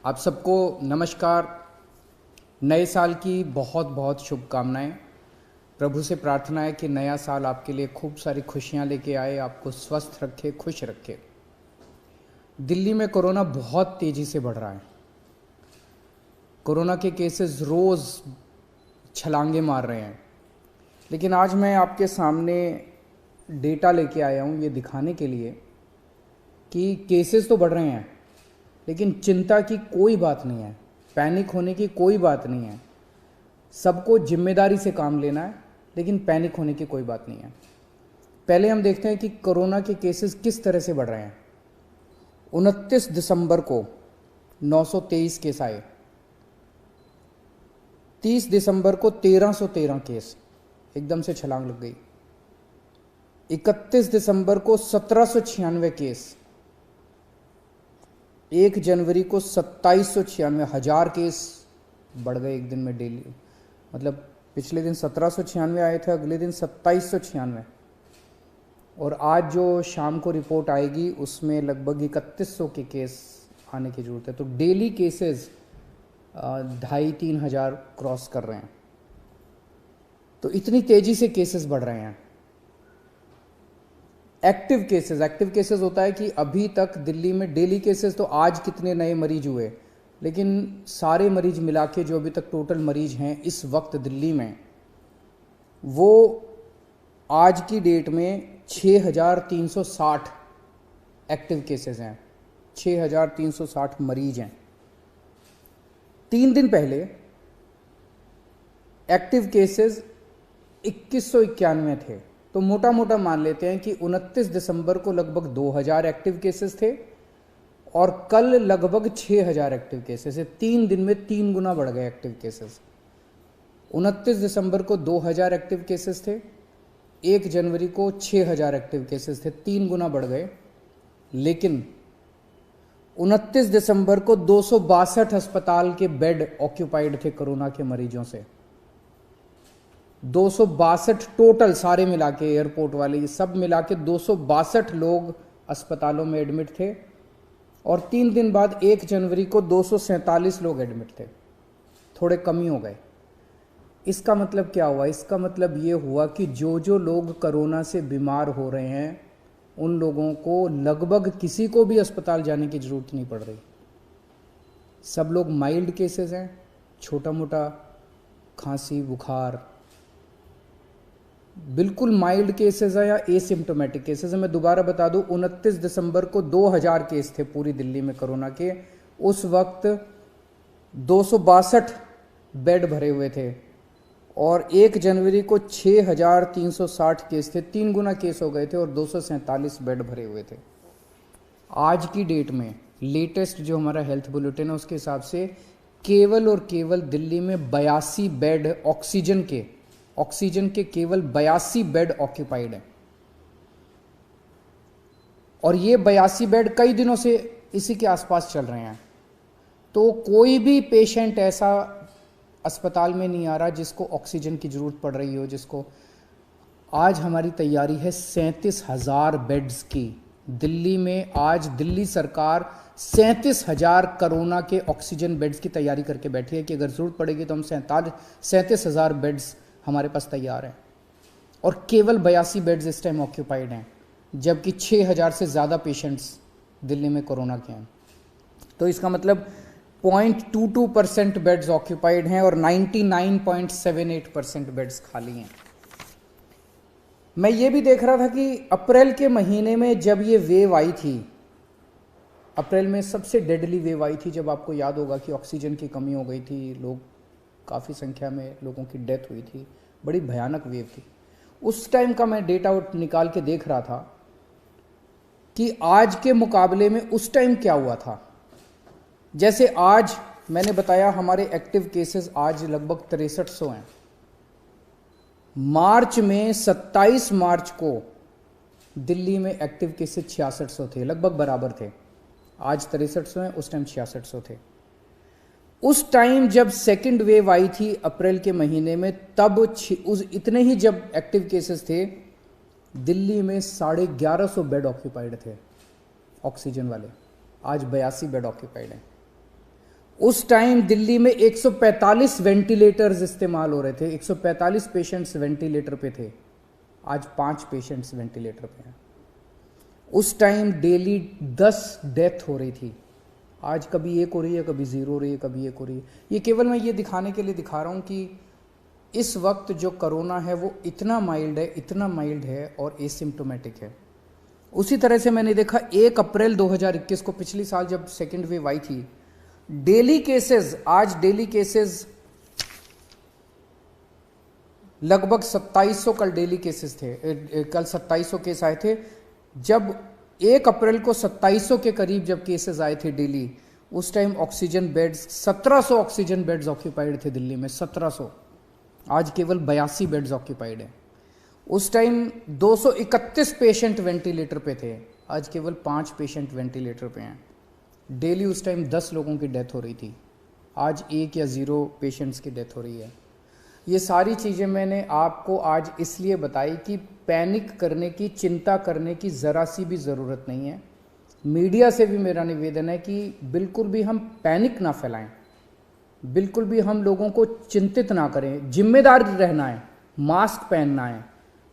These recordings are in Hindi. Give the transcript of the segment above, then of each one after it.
आप सबको नमस्कार। नए साल की बहुत बहुत शुभकामनाएं। प्रभु से प्रार्थना है कि नया साल आपके लिए खूब सारी खुशियां लेके आए, आपको स्वस्थ रखे, खुश रखे। दिल्ली में कोरोना बहुत तेज़ी से बढ़ रहा है। कोरोना के केसेस रोज़ छलांगे मार रहे हैं। लेकिन आज मैं आपके सामने डेटा लेके आया हूँ ये दिखाने के लिए कि केसेस तो बढ़ रहे हैं, लेकिन चिंता की कोई बात नहीं है, पैनिक होने की कोई बात नहीं है। सबको जिम्मेदारी से काम लेना है, लेकिन पैनिक होने की कोई बात नहीं है। पहले हम देखते हैं कि कोरोना के केसेस किस तरह से बढ़ रहे हैं। 29 दिसंबर को 923 केस आए, 30 दिसंबर को 1313 केस, एकदम से छलांग लग गई। 31 दिसंबर को 1796 केस, 1 जनवरी को 2796, 1000 केस बढ़ गए एक दिन में डेली। मतलब पिछले दिन 1796 आए थे, अगले दिन 2796, और आज जो शाम को रिपोर्ट आएगी उसमें लगभग 3100 के केस आने की ज़रूरत है। तो डेली केसेस 2500-3000 हज़ार क्रॉस कर रहे हैं। तो इतनी तेज़ी से केसेस बढ़ रहे हैं। एक्टिव केसेस होता है कि अभी तक दिल्ली में डेली केसेस, तो आज कितने नए मरीज हुए, लेकिन सारे मरीज मिला के जो अभी तक टोटल मरीज हैं इस वक्त दिल्ली में, वो आज की डेट में 6360 एक्टिव केसेस हैं, 6360 मरीज हैं। 3 दिन पहले एक्टिव केसेस 2191 थे। तो मोटा मोटा मान लेते हैं कि 29 दिसंबर को लगभग 2000 एक्टिव केसेस थे और कल लगभग 6000 एक्टिव केसेस है। 3 दिन में 3 गुना बढ़ गए एक्टिव केसेस। 29 दिसंबर को 2000 एक्टिव केसेस थे, 1 जनवरी को 6000 एक्टिव केसेस थे, 3 गुना बढ़ गए। लेकिन 29 दिसंबर को 262 अस्पताल के बेड ऑक्यूपाइड थे कोरोना के मरीजों से। 262 टोटल, सारे मिला के, एयरपोर्ट वाले सब मिला के 262 लोग अस्पतालों में एडमिट थे। और 3 दिन बाद 1 जनवरी को 247 लोग एडमिट थे, थोड़े कमी हो गए। इसका मतलब क्या हुआ? इसका मतलब ये हुआ कि जो लोग कोरोना से बीमार हो रहे हैं उन लोगों को लगभग किसी को भी अस्पताल जाने की ज़रूरत नहीं पड़ रही। सब लोग माइल्ड केसेस हैं, छोटा मोटा खांसी बुखार, बिल्कुल माइल्ड केसेस है या एसिम्टोमेटिक केसेस है। मैं दोबारा बता दूं, 29 दिसंबर को 2000 केस थे पूरी दिल्ली में कोरोना के। उस वक्त 262 बेड भरे हुए थे और 1 जनवरी को 6360 केस थे, 3 गुना केस हो गए थे और 247 बेड भरे हुए थे। आज की डेट में लेटेस्ट जो हमारा हेल्थ बुलेटिन है उसके हिसाब से केवल और केवल दिल्ली में 82 बेड ऑक्सीजन के केवल 82 बेड ऑक्यूपाइड हैं। और ये 82 बेड कई दिनों से इसी के आसपास चल रहे हैं। तो कोई भी पेशेंट ऐसा अस्पताल में नहीं आ रहा जिसको ऑक्सीजन की जरूरत पड़ रही हो। जिसको आज हमारी तैयारी है 37,000 बेड्स की। दिल्ली में आज दिल्ली सरकार 37,000 कोरोना के ऑक्सीजन बेड्स की तैयारी करके बैठी है कि अगर जरूरत पड़ेगी तो हम 37,000 बेड्स हमारे पास तैयार हैं। और केवल 82 बेड्स इस टाइम ऑक्यूपाइड हैं, जबकि 6000 से ज़्यादा पेशेंट्स दिल्ली में कोरोना के हैं। तो इसका मतलब 0.22% बेड्स ऑक्यूपाइड हैं और 99.78% बेड्स खाली हैं। मैं ये भी देख रहा था कि अप्रैल के महीने में जब ये वेव आई थी, अप्रैल में सबसे डेडली वेव आई थी, जब आपको याद होगा कि ऑक्सीजन की कमी हो गई थी, लोग काफ़ी संख्या में लोगों की डेथ हुई थी, बड़ी भयानक वेव थी। उस टाइम का मैं डेटा निकाल के देख रहा था कि आज के मुकाबले में उस टाइम क्या हुआ था। जैसे आज मैंने बताया हमारे एक्टिव केसेस आज लगभग 6300 हैं। मार्च में 27 मार्च को दिल्ली में एक्टिव केसेस 6600 थे, लगभग बराबर थे। आज 6300 हैं, उस टाइम 6600 थे। उस टाइम जब सेकंड वेव आई थी अप्रैल के महीने में, तब उस इतने ही जब एक्टिव केसेस थे, दिल्ली में 1150 बेड ऑक्यूपाइड थे ऑक्सीजन वाले। आज 82 बेड ऑक्यूपाइड हैं। उस टाइम दिल्ली में 145 वेंटिलेटर्स इस्तेमाल हो रहे थे, 145 पेशेंट्स वेंटिलेटर पे थे, आज 5 पेशेंट्स वेंटिलेटर पे हैं। उस टाइम डेली 10 डेथ हो रही थी, आज कभी 1 हो रही है, कभी 0 हो रही है, कभी 1 हो रही है। ये केवल मैं ये दिखाने के लिए दिखा रहा हूँ कि इस वक्त जो कोरोना है वो इतना माइल्ड है, इतना माइल्ड है और एसिम्प्टोमेटिक है। उसी तरह से मैंने देखा 1 अप्रैल 2021 को, पिछली साल जब सेकेंड वेव आई थी, डेली केसेस, आज डेली केसेस लगभग 2700, कल डेली केसेस थे, कल 2700 केस आए थे। जब 1 अप्रैल को 2700 के करीब जब केसेस आए थे डेली, उस time oxygen beds 1700 oxygen beds occupied थे दिल्ली में, 1700। आज केवल 82 बेड्स ऑक्यूपाइड हैं। उस टाइम 231 पेशेंट वेंटिलेटर पे थे, आज केवल 5 पेशेंट वेंटिलेटर पे हैं। डेली उस टाइम 10 लोगों की डेथ हो रही थी, आज 1 या 0 पेशेंट्स की डेथ हो रही है। ये सारी चीज़ें मैंने आपको आज इसलिए बताई कि पैनिक करने की, चिंता करने की ज़रा सी भी ज़रूरत नहीं है। मीडिया से भी मेरा निवेदन है कि बिल्कुल भी हम पैनिक ना फैलाएं, बिल्कुल भी हम लोगों को चिंतित ना करें। जिम्मेदार रहना है, मास्क पहनना है,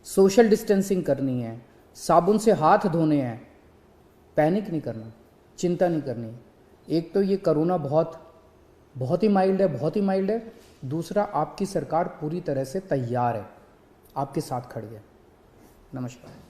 सोशल डिस्टेंसिंग करनी है, साबुन से हाथ धोने हैं, पैनिक नहीं करना, चिंता नहीं करनी। एक तो ये कोरोना बहुत ही माइल्ड है, बहुत ही माइल्ड है। दूसरा, आपकी सरकार पूरी तरह से तैयार है, आपके साथ खड़ी है। नमस्कार।